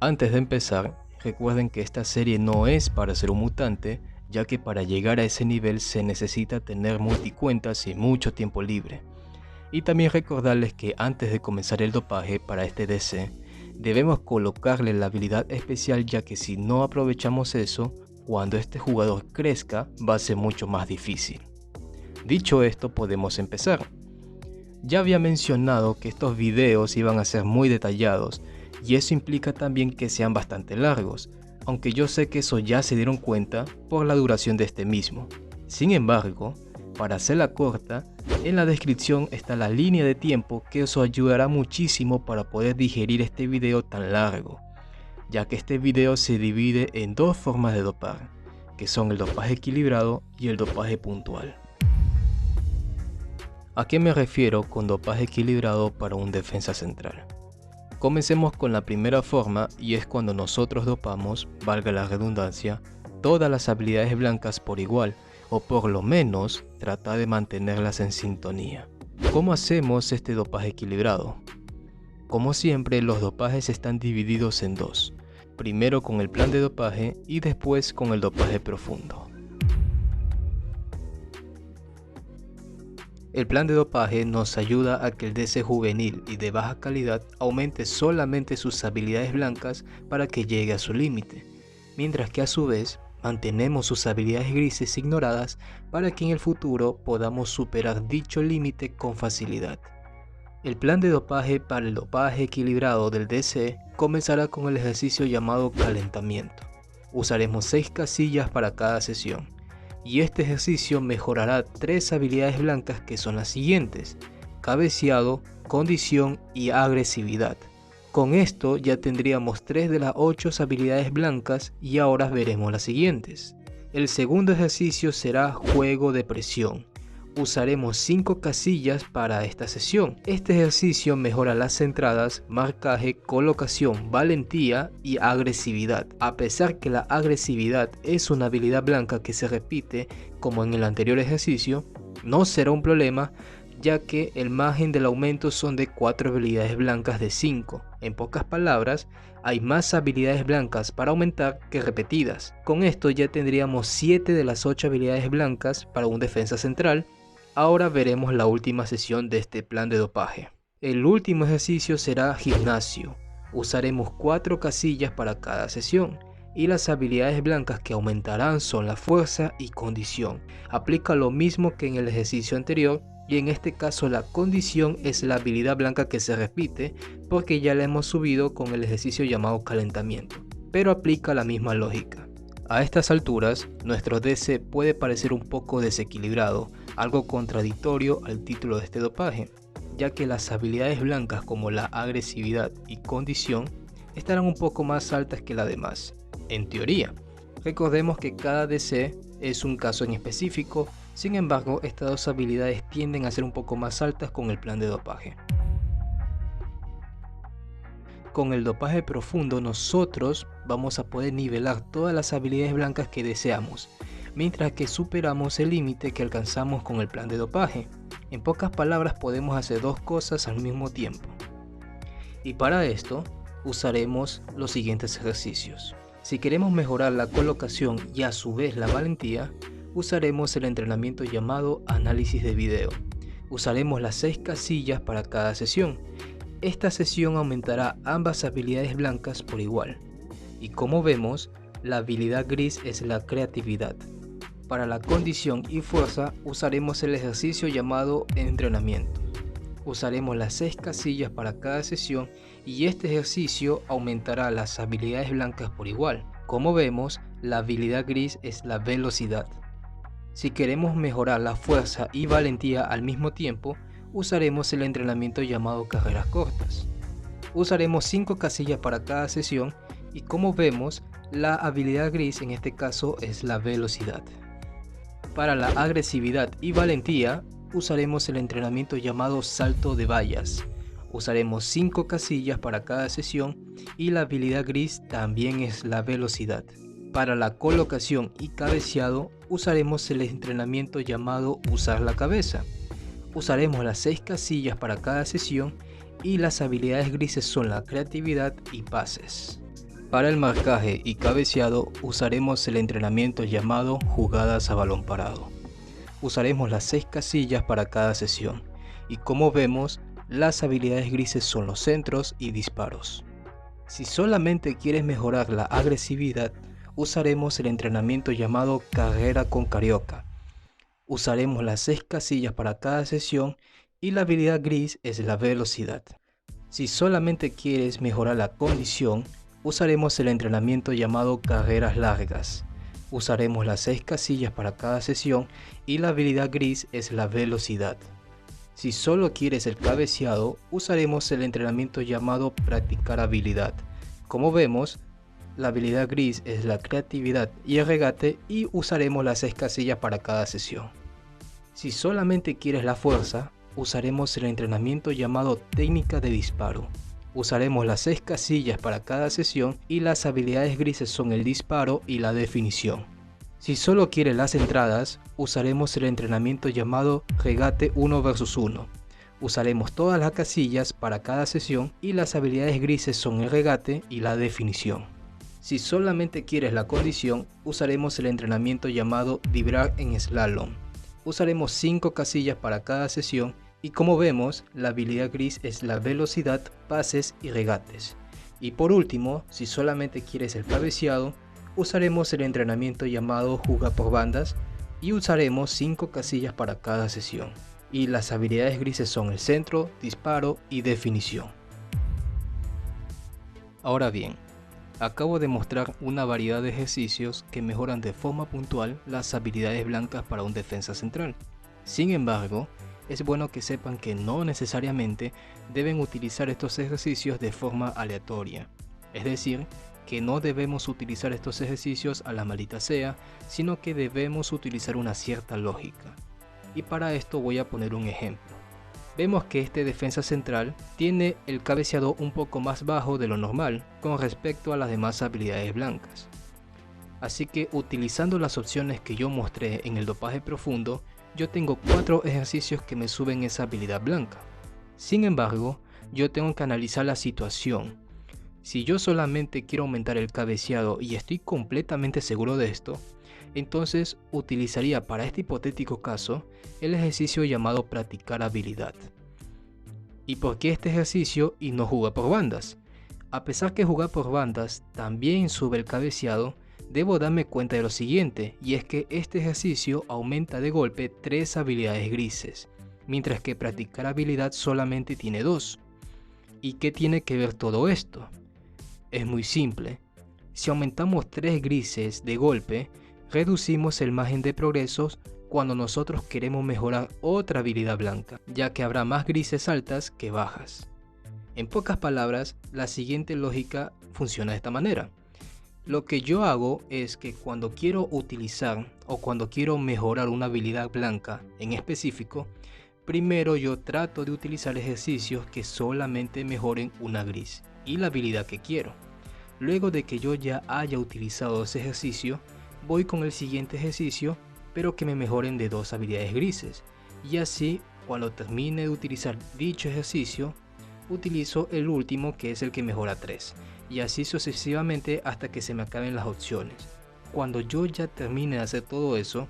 Antes de empezar, recuerden que esta serie no es para ser un mutante, ya que para llegar a ese nivel se necesita tener multicuentas y mucho tiempo libre. Y también recordarles que antes de comenzar el dopaje para este DC, debemos colocarle la habilidad especial, ya que si no aprovechamos eso, cuando este jugador crezca va a ser mucho más difícil. Dicho esto, podemos empezar. Ya había mencionado que estos videos iban a ser muy detallados, y eso implica también que sean bastante largos, aunque yo sé que eso ya se dieron cuenta por la duración de este mismo. Sin embargo, para hacerla corta, en la descripción está la línea de tiempo que os ayudará muchísimo para poder digerir este video tan largo, ya que este video se divide en dos formas de dopar, que son el dopaje equilibrado y el dopaje puntual. ¿A qué me refiero con dopaje equilibrado para un defensa central? Comencemos con la primera forma, y es cuando nosotros dopamos, valga la redundancia, todas las habilidades blancas por igual, o por lo menos tratar de mantenerlas en sintonía. ¿Cómo hacemos este dopaje equilibrado? Como siempre, los dopajes están divididos en dos, primero con el plan de dopaje y después con el dopaje profundo. El plan de dopaje nos ayuda a que el DC juvenil y de baja calidad aumente solamente sus habilidades blancas para que llegue a su límite, mientras que a su vez mantenemos sus habilidades grises ignoradas para que en el futuro podamos superar dicho límite con facilidad. El plan de dopaje para el dopaje equilibrado del DC comenzará con el ejercicio llamado calentamiento. Usaremos 6 casillas para cada sesión, y este ejercicio mejorará 3 habilidades blancas, que son las siguientes: cabeceado, condición y agresividad. Con esto ya tendríamos 3 de las 8 habilidades blancas, y ahora veremos las siguientes. El segundo ejercicio será juego de presión. Usaremos 5 casillas para esta sesión. Este ejercicio mejora las entradas, marcaje, colocación, valentía y agresividad. A pesar que la agresividad es una habilidad blanca que se repite como en el anterior ejercicio, no será un problema, ya que el margen del aumento son de 4 habilidades blancas de 5. En pocas palabras, hay más habilidades blancas para aumentar que repetidas. Con esto ya tendríamos 7 de las 8 habilidades blancas para un defensa central. Ahora veremos la última sesión de este plan de dopaje. El último ejercicio será gimnasio. Usaremos 4 casillas para cada sesión, y las habilidades blancas que aumentarán son la fuerza y condición. Aplica lo mismo que en el ejercicio anterior, y en este caso la condición es la habilidad blanca que se repite porque ya la hemos subido con el ejercicio llamado calentamiento, pero aplica la misma lógica. A estas alturas, nuestro DC puede parecer un poco desequilibrado, algo contradictorio al título de este dopaje, ya que las habilidades blancas como la agresividad y condición estarán un poco más altas que las demás, en teoría. Recordemos que cada DC es un caso en específico, sin embargo estas dos habilidades tienden a ser un poco más altas con el plan de dopaje. Con el dopaje profundo nosotros vamos a poder nivelar todas las habilidades blancas que deseamos, mientras que superamos el límite que alcanzamos con el plan de dopaje. En pocas palabras, podemos hacer dos cosas al mismo tiempo. Y para esto usaremos los siguientes ejercicios. Si queremos mejorar la colocación y a su vez la valentía, usaremos el entrenamiento llamado análisis de video. Usaremos las 6 casillas para cada sesión. Esta sesión aumentará ambas habilidades blancas por igual. Y como vemos, la habilidad gris es la creatividad. Para la condición y fuerza usaremos el ejercicio llamado entrenamiento. Usaremos las 6 casillas para cada sesión, y este ejercicio aumentará las habilidades blancas por igual. Como vemos, la habilidad gris es la velocidad. Si queremos mejorar la fuerza y valentía al mismo tiempo, usaremos el entrenamiento llamado carreras cortas. Usaremos 5 casillas para cada sesión, y como vemos, la habilidad gris en este caso es la velocidad. Para la agresividad y valentía usaremos el entrenamiento llamado salto de vallas. Usaremos 5 casillas para cada sesión, y la habilidad gris también es la velocidad. Para la colocación y cabeceado usaremos el entrenamiento llamado usar la cabeza. Usaremos las 6 casillas para cada sesión, y las habilidades grises son la creatividad y pases. Para el marcaje y cabeceado usaremos el entrenamiento llamado jugadas a balón parado. Usaremos las 6 casillas para cada sesión y como vemos, las habilidades grises son los centros y disparos. Si solamente quieres mejorar la agresividad, usaremos el entrenamiento llamado carrera con carioca. Usaremos las 6 casillas para cada sesión y la habilidad gris es la velocidad. Si solamente quieres mejorar la condición, usaremos el entrenamiento llamado carreras largas. Usaremos las 6 casillas para cada sesión y la habilidad gris es la velocidad. Si solo quieres el cabeceado, usaremos el entrenamiento llamado practicar habilidad. Como vemos, la habilidad gris es la creatividad y el regate y usaremos las 6 casillas para cada sesión. Si solamente quieres la fuerza, usaremos el entrenamiento llamado técnica de disparo. Usaremos las 6 casillas para cada sesión y las habilidades grises son el disparo y la definición. Si solo quieres las entradas, usaremos el entrenamiento llamado regate 1 vs 1. Usaremos todas las casillas para cada sesión y las habilidades grises son el regate y la definición. Si solamente quieres la condición, usaremos el entrenamiento llamado vibrar en slalom. Usaremos 5 casillas para cada sesión y como vemos, la habilidad gris es la velocidad, pases y regates. Y por último, si solamente quieres el cabeceado, usaremos el entrenamiento llamado jugar por bandas y usaremos 5 casillas para cada sesión. Y las habilidades grises son el centro, disparo y definición. Ahora bien, acabo de mostrar una variedad de ejercicios que mejoran de forma puntual las habilidades blancas para un defensa central. Sin embargo, es bueno que sepan que no necesariamente deben utilizar estos ejercicios de forma aleatoria. Es decir, que no debemos utilizar estos ejercicios a la maldita sea, sino que debemos utilizar una cierta lógica. Y para esto voy a poner un ejemplo. Vemos que este defensa central tiene el cabeceado un poco más bajo de lo normal con respecto a las demás habilidades blancas. Así que utilizando las opciones que yo mostré en el dopaje profundo, yo tengo 4 ejercicios que me suben esa habilidad blanca. Sin embargo, yo tengo que analizar la situación. Si yo solamente quiero aumentar el cabeceado y estoy completamente seguro de esto, entonces utilizaría para este hipotético caso el ejercicio llamado practicar habilidad. ¿Y por qué este ejercicio y no jugar por bandas? A pesar que jugar por bandas también sube el cabeceado, debo darme cuenta de lo siguiente, y es que este ejercicio aumenta de golpe 3 habilidades grises, mientras que practicar habilidad solamente tiene 2. ¿Y qué tiene que ver todo esto? Es muy simple. Si aumentamos 3 grises de golpe, reducimos el margen de progresos cuando nosotros queremos mejorar otra habilidad blanca, ya que habrá más grises altas que bajas. En pocas palabras, la siguiente lógica funciona de esta manera. Lo que yo hago es que cuando quiero utilizar o cuando quiero mejorar una habilidad blanca en específico, primero yo trato de utilizar ejercicios que solamente mejoren una gris y la habilidad que quiero. Luego de que yo ya haya utilizado ese ejercicio, voy con el siguiente ejercicio, pero que me mejoren de 2 habilidades grises. Y así, cuando termine de utilizar dicho ejercicio, utilizo el último que es el que mejora 3. Y así sucesivamente hasta que se me acaben las opciones. Cuando yo ya termine de hacer todo eso,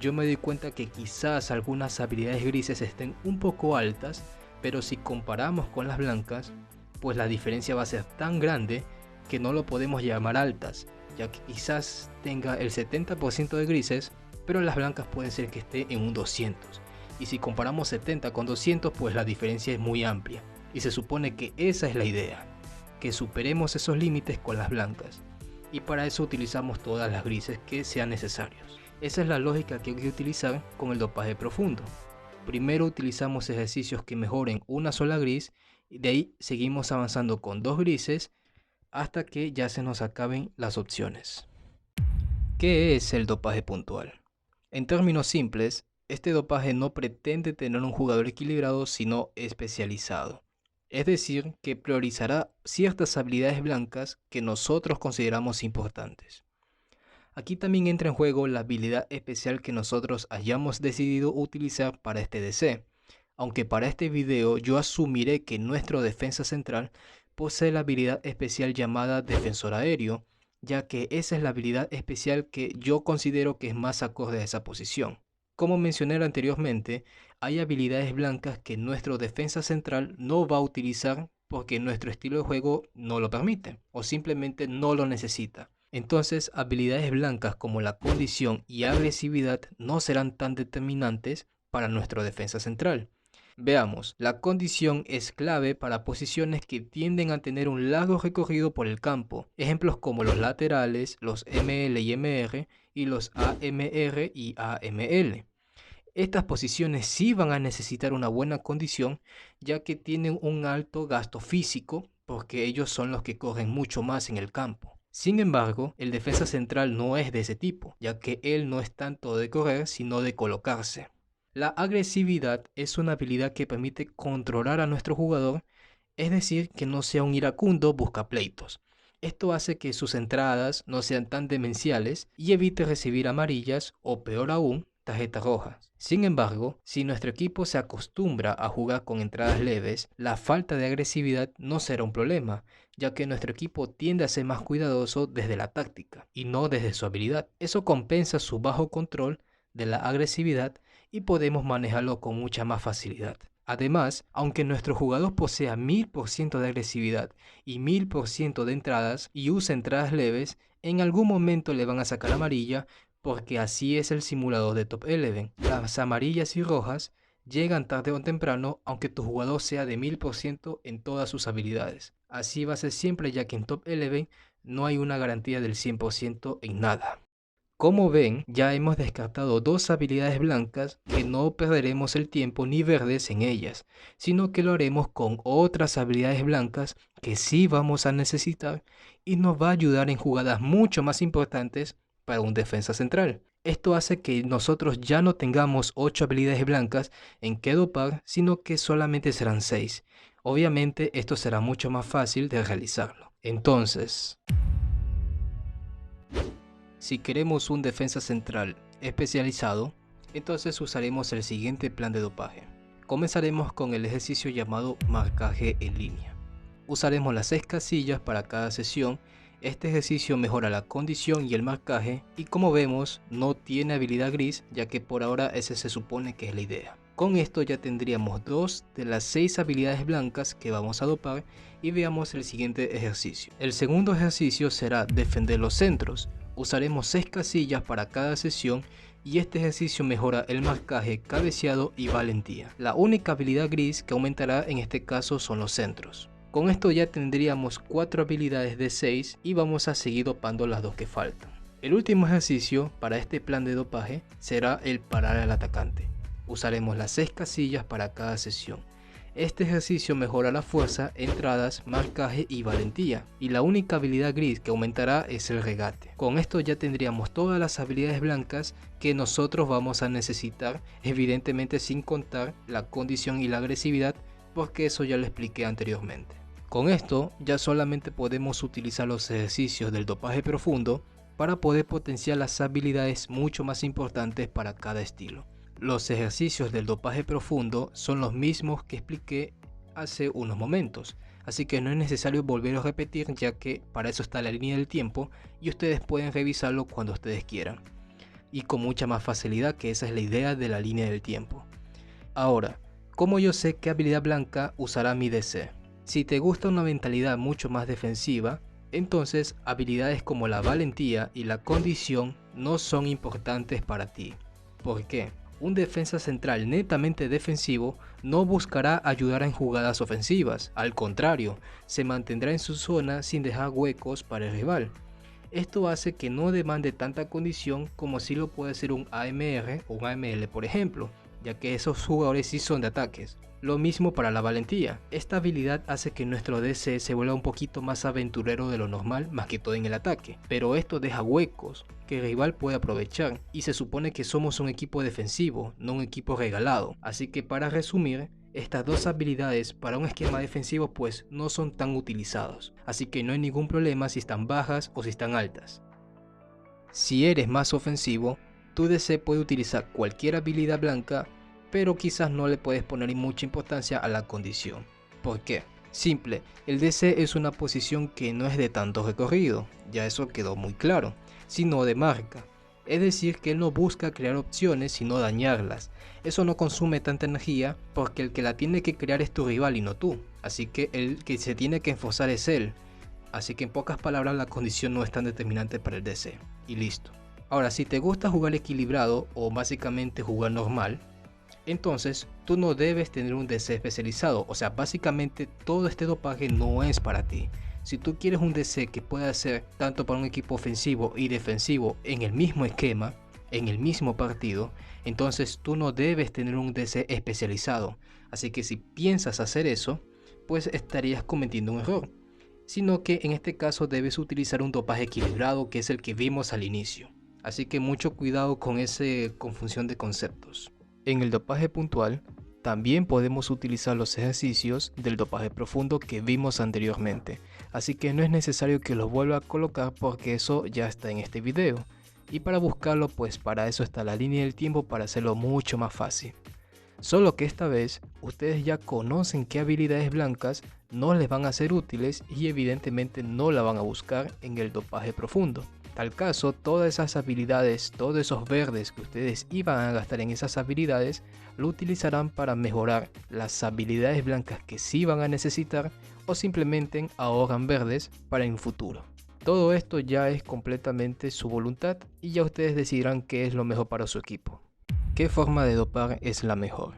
yo me doy cuenta que quizás algunas habilidades grises estén un poco altas, pero si comparamos con las blancas, pues la diferencia va a ser tan grande que no lo podemos llamar altas, ya que quizás tenga el 70% de grises, pero las blancas pueden ser que esté en un 200. Y si comparamos 70 con 200, pues la diferencia es muy amplia. Y se supone que esa es la idea, que superemos esos límites con las blancas. Y para eso utilizamos todas las grises que sean necesarios. Esa es la lógica que hay que utilizar con el dopaje profundo. Primero utilizamos ejercicios que mejoren una sola gris, y de ahí seguimos avanzando con 2 grises, hasta que ya se nos acaben las opciones. ¿Qué es el dopaje puntual? En términos simples, este dopaje no pretende tener un jugador equilibrado, sino especializado. Es decir, que priorizará ciertas habilidades blancas que nosotros consideramos importantes. Aquí también entra en juego la habilidad especial que nosotros hayamos decidido utilizar para este DC. Aunque para este video yo asumiré que nuestro defensa central posee la habilidad especial llamada Defensor Aéreo, ya que esa es la habilidad especial que yo considero que es más acorde a esa posición. Como mencioné anteriormente, hay habilidades blancas que nuestro defensa central no va a utilizar porque nuestro estilo de juego no lo permite o simplemente no lo necesita. Entonces, habilidades blancas como la condición y agresividad no serán tan determinantes para nuestro defensa central. Veamos, la condición es clave para posiciones que tienden a tener un largo recorrido por el campo. Ejemplos como los laterales, los ML y MR y los AMR y AML. Estas posiciones sí van a necesitar una buena condición, ya que tienen un alto gasto físico, porque ellos son los que corren mucho más en el campo. Sin embargo, el defensa central no es de ese tipo, ya que él no es tanto de correr, sino de colocarse. La agresividad es una habilidad que permite controlar a nuestro jugador, es decir, que no sea un iracundo buscapleitos. Esto hace que sus entradas no sean tan demenciales y evite recibir amarillas o, peor aún, tarjetas rojas. Sin embargo, si nuestro equipo se acostumbra a jugar con entradas leves, la falta de agresividad no será un problema, ya que nuestro equipo tiende a ser más cuidadoso desde la táctica y no desde su habilidad. Eso compensa su bajo control de la agresividad y podemos manejarlo con mucha más facilidad. Además, aunque nuestro jugador posea 1000% de agresividad y 1000% de entradas y use entradas leves, en algún momento le van a sacar amarilla porque así es el simulador de Top Eleven. Las amarillas y rojas llegan tarde o temprano aunque tu jugador sea de 1000% en todas sus habilidades. Así va a ser siempre, ya que en Top Eleven no hay una garantía del 100% en nada. Como ven, ya hemos descartado dos habilidades blancas que no perderemos el tiempo ni verdes en ellas, sino que lo haremos con otras habilidades blancas que sí vamos a necesitar y nos va a ayudar en jugadas mucho más importantes para un defensa central. Esto hace que nosotros ya no tengamos 8 habilidades blancas en que dopar, sino que solamente serán 6. Obviamente esto será mucho más fácil de realizarlo. Entonces, si queremos un defensa central especializado, entonces usaremos el siguiente plan de dopaje. Comenzaremos con el ejercicio llamado marcaje en línea. Usaremos las 6 casillas para cada sesión. Este ejercicio mejora la condición y el marcaje y, como vemos, no tiene habilidad gris, ya que por ahora ese se supone que es la idea. Con esto ya tendríamos 2 de las 6 habilidades blancas que vamos a dopar y veamos el siguiente ejercicio. El segundo ejercicio será defender los centros. Usaremos 6 casillas para cada sesión y este ejercicio mejora el marcaje, cabeceado y valentía. La única habilidad gris que aumentará en este caso son los centros. Con esto ya tendríamos 4 habilidades de 6 y vamos a seguir dopando las 2 que faltan. El último ejercicio para este plan de dopaje será el parar al atacante. Usaremos las 6 casillas para cada sesión. Este ejercicio mejora la fuerza, entradas, marcaje y valentía, y la única habilidad gris que aumentará es el regate. Con esto ya tendríamos todas las habilidades blancas que nosotros vamos a necesitar, evidentemente sin contar la condición y la agresividad, porque eso ya lo expliqué anteriormente. Con esto ya solamente podemos utilizar los ejercicios del dopaje profundo para poder potenciar las habilidades mucho más importantes para cada estilo. Los ejercicios del dopaje profundo son los mismos que expliqué hace unos momentos, así que no es necesario volver a repetir, ya que para eso está la línea del tiempo y ustedes pueden revisarlo cuando ustedes quieran y con mucha más facilidad, que esa es la idea de la línea del tiempo. Ahora, ¿cómo yo sé qué habilidad blanca usará mi DC? Si te gusta una mentalidad mucho más defensiva, entonces habilidades como la valentía y la condición no son importantes para ti. ¿Por qué? Un defensa central netamente defensivo no buscará ayudar en jugadas ofensivas, al contrario, se mantendrá en su zona sin dejar huecos para el rival. Esto hace que no demande tanta condición como si lo puede hacer un AMR o un AML, por ejemplo, ya que esos jugadores sí son de ataques. Lo mismo para la valentía. Esta habilidad hace que nuestro DC se vuelva un poquito más aventurero de lo normal, más que todo en el ataque, pero esto deja huecos que el rival puede aprovechar, y se supone que somos un equipo defensivo, no un equipo regalado. Así que, para resumir, estas dos habilidades para un esquema defensivo pues no son tan utilizados, así que no hay ningún problema si están bajas o si están altas. Si eres más ofensivo, tu DC puede utilizar cualquier habilidad blanca, pero quizás no le puedes poner mucha importancia a la condición. ¿Por qué? Simple, el DC es una posición que no es de tanto recorrido, ya eso quedó muy claro, sino de marca. Es decir, que él no busca crear opciones sino dañarlas. Eso no consume tanta energía porque el que la tiene que crear es tu rival y no tú. Así que el que se tiene que esforzar es él. Así que en pocas palabras la condición no es tan determinante para el DC. Y listo. Ahora, si te gusta jugar equilibrado o básicamente jugar normal, entonces tú no debes tener un DC especializado. O sea, básicamente todo este dopaje no es para ti. Si tú quieres un DC que pueda ser tanto para un equipo ofensivo y defensivo en el mismo esquema, en el mismo partido, entonces tú no debes tener un DC especializado. Así que si piensas hacer eso, pues estarías cometiendo un error. Sino que en este caso debes utilizar un dopaje equilibrado, que es el que vimos al inicio. Así que mucho cuidado con esa confusión de conceptos. En el dopaje puntual, también podemos utilizar los ejercicios del dopaje profundo que vimos anteriormente, así que no es necesario que los vuelva a colocar porque eso ya está en este video. Y para buscarlo, pues para eso está la línea del tiempo, para hacerlo mucho más fácil. Solo que esta vez ustedes ya conocen qué habilidades blancas no les van a ser útiles y evidentemente no la van a buscar en el dopaje profundo. Tal caso, todas esas habilidades, todos esos verdes que ustedes iban a gastar en esas habilidades, lo utilizarán para mejorar las habilidades blancas que sí van a necesitar o simplemente ahorran verdes para en futuro. Todo esto ya es completamente su voluntad y ya ustedes decidirán qué es lo mejor para su equipo. ¿Qué forma de dopar es la mejor?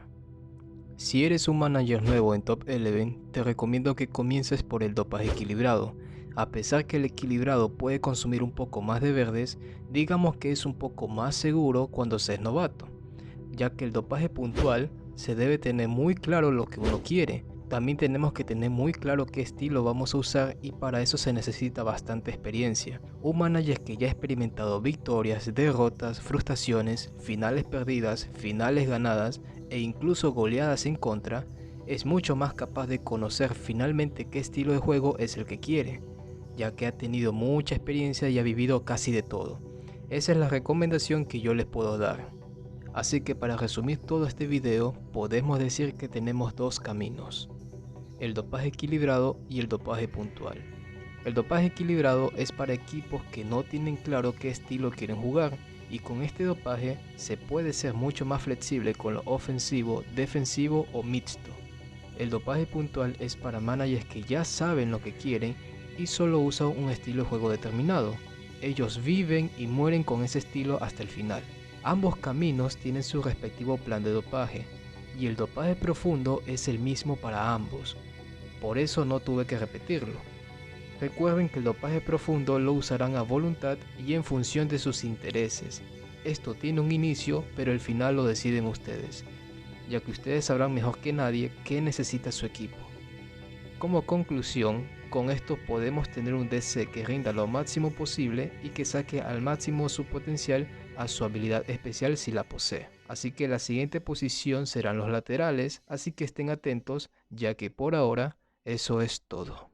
Si eres un manager nuevo en Top Eleven, te recomiendo que comiences por el dopaje equilibrado. A pesar que el equilibrado puede consumir un poco más de verdes, digamos que es un poco más seguro cuando se es novato, ya que el dopaje puntual se debe tener muy claro lo que uno quiere. También tenemos que tener muy claro qué estilo vamos a usar y para eso se necesita bastante experiencia. Un manager que ya ha experimentado victorias, derrotas, frustraciones, finales perdidas, finales ganadas e incluso goleadas en contra, es mucho más capaz de conocer finalmente qué estilo de juego es el que quiere, ya que ha tenido mucha experiencia y ha vivido casi de todo. Esa es la recomendación que yo les puedo dar. Así que para resumir todo este video, podemos decir que tenemos dos caminos: el dopaje equilibrado y el dopaje puntual. El dopaje equilibrado es para equipos que no tienen claro qué estilo quieren jugar, y con este dopaje se puede ser mucho más flexible con lo ofensivo, defensivo o mixto. El dopaje puntual es para managers que ya saben lo que quieren y solo usan un estilo de juego determinado. Ellos viven y mueren con ese estilo hasta el final. Ambos caminos tienen su respectivo plan de dopaje, y el dopaje profundo es el mismo para ambos. Por eso no tuve que repetirlo. Recuerden que el dopaje profundo lo usarán a voluntad y en función de sus intereses. Esto tiene un inicio, pero el final lo deciden ustedes, ya que ustedes sabrán mejor que nadie qué necesita su equipo. Como conclusión, con esto podemos tener un DC que rinda lo máximo posible y que saque al máximo su potencial a su habilidad especial si la posee. Así que la siguiente posición serán los laterales, así que estén atentos, ya que por ahora eso es todo.